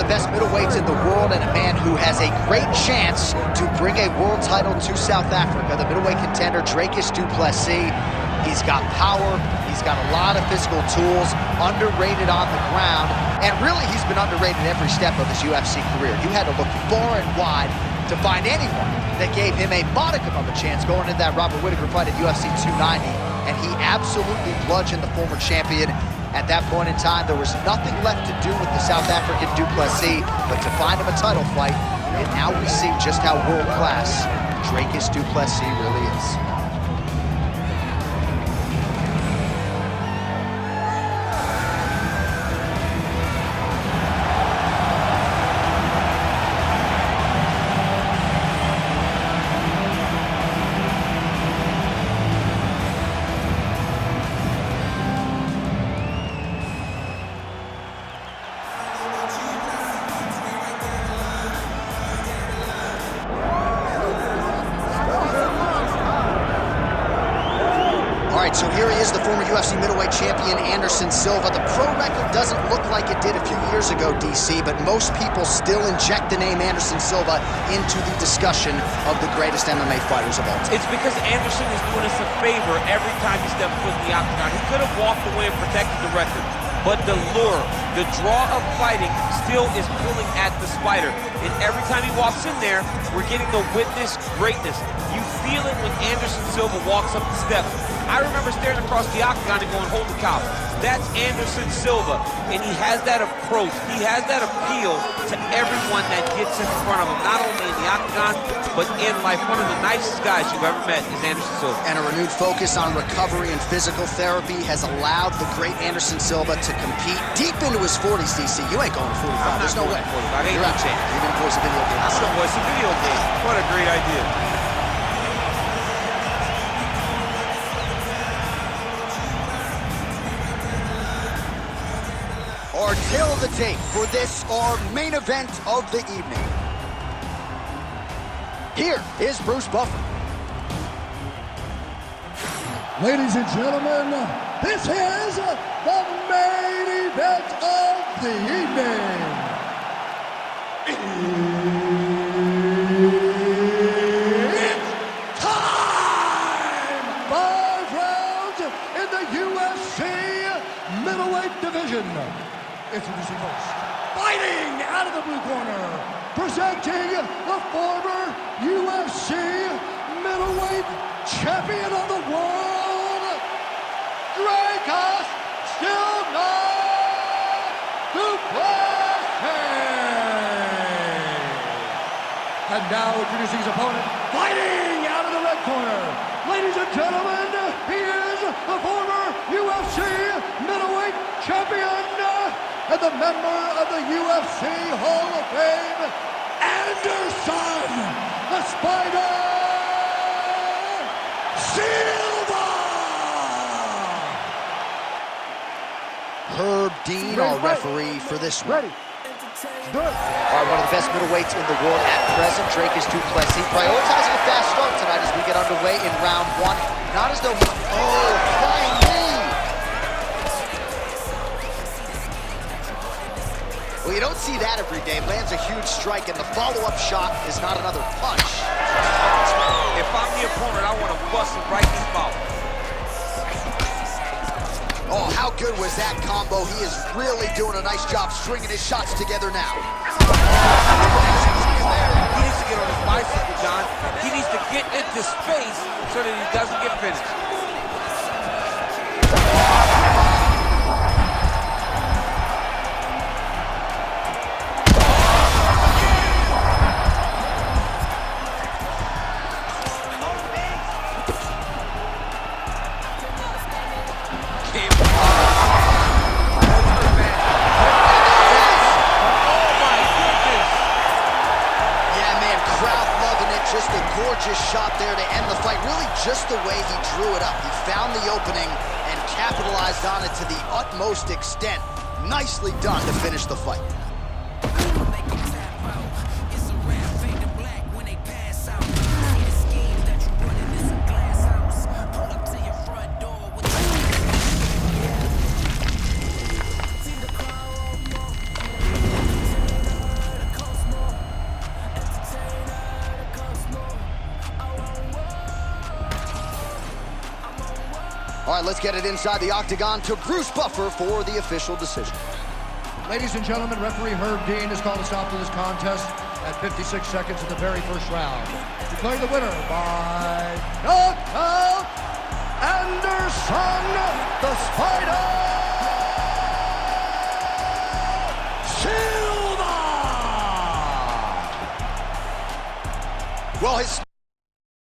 best middleweights in the world and a man who has a great chance to bring a world title to South Africa. The middleweight contender, Dricus du Plessis. He's got power, he's got a lot of physical tools, underrated on the ground, and really he's been underrated every step of his UFC career. You had to look far and wide to find anyone that gave him a modicum of a chance going into that Robert Whittaker fight at UFC 290, and he absolutely bludgeoned the former champion. At that point in time, there was nothing left to do with the South African du Plessis but to find him a title fight, and now we see just how world-class Dricus du Plessis really is. So here he is, the former UFC middleweight champion, Anderson Silva. The pro record doesn't look like it did a few years ago, DC, but most people still inject the name Anderson Silva into the discussion of the greatest MMA fighters of all time. It's because Anderson is doing us a favor every time he steps foot in the octagon. He could have walked away and protected the record, but the lure, the draw of fighting still is pulling at the spider. And every time he walks in there, we're getting to witness greatness. You feel it when Anderson Silva walks up the steps. I remember staring across the octagon and going, holy cow, that's Anderson Silva. And he has that approach, he has that appeal to everyone that gets in front of him, not only in the octagon, but in life. One of the nicest guys you've ever met is Anderson Silva. And a renewed focus on recovery and physical therapy has allowed the great Anderson Silva to compete deep into his 40s, DC. You ain't going to 45, there's no way. 45, ain't You're no out. chance. You're going to voice a video game. I'm going to voice a video game. What a great idea. Our tail of the tape for this, our main event of the evening. Here is Bruce Buffer. Ladies and gentlemen, this is the main event of the evening. It's time! 5 rounds in the UFC middleweight division. Introducing first, fighting out of the blue corner, presenting the former UFC middleweight champion of the world, Dricus du Plessis. And now introducing his opponent, fighting out of the red corner, ladies and gentlemen, he is the former UFC middleweight champion and the member of the UFC Hall of Fame, Anderson, the Spider, Silva! Herb Dean, our referee for this one. Ready. Good. All right, one of the best middleweights in the world at present, Dricus du Plessis, prioritizing a fast start tonight as we get underway in round 1. Not as though he... Oh, flying knee! Well, you don't see that every day. Lands a huge strike, and the follow-up shot is not another punch. If I'm the opponent, I want to bust him right in his mouth. Oh, how good was that combo? He is really doing a nice job stringing his shots together now. He needs to get on his bicycle, John. He needs to get into space so that he doesn't get finished. Just a gorgeous shot there to end the fight. Really just the way he drew it up. He found the opening and capitalized on it to the utmost extent. Nicely done to finish the fight. right, let's get it inside the octagon to Bruce Buffer for the official decision. Ladies and gentlemen, referee Herb Dean has called a stop to this contest at 56 seconds of the very first round. Declaring the winner by knockout, Anderson the Spider Silva! Well, his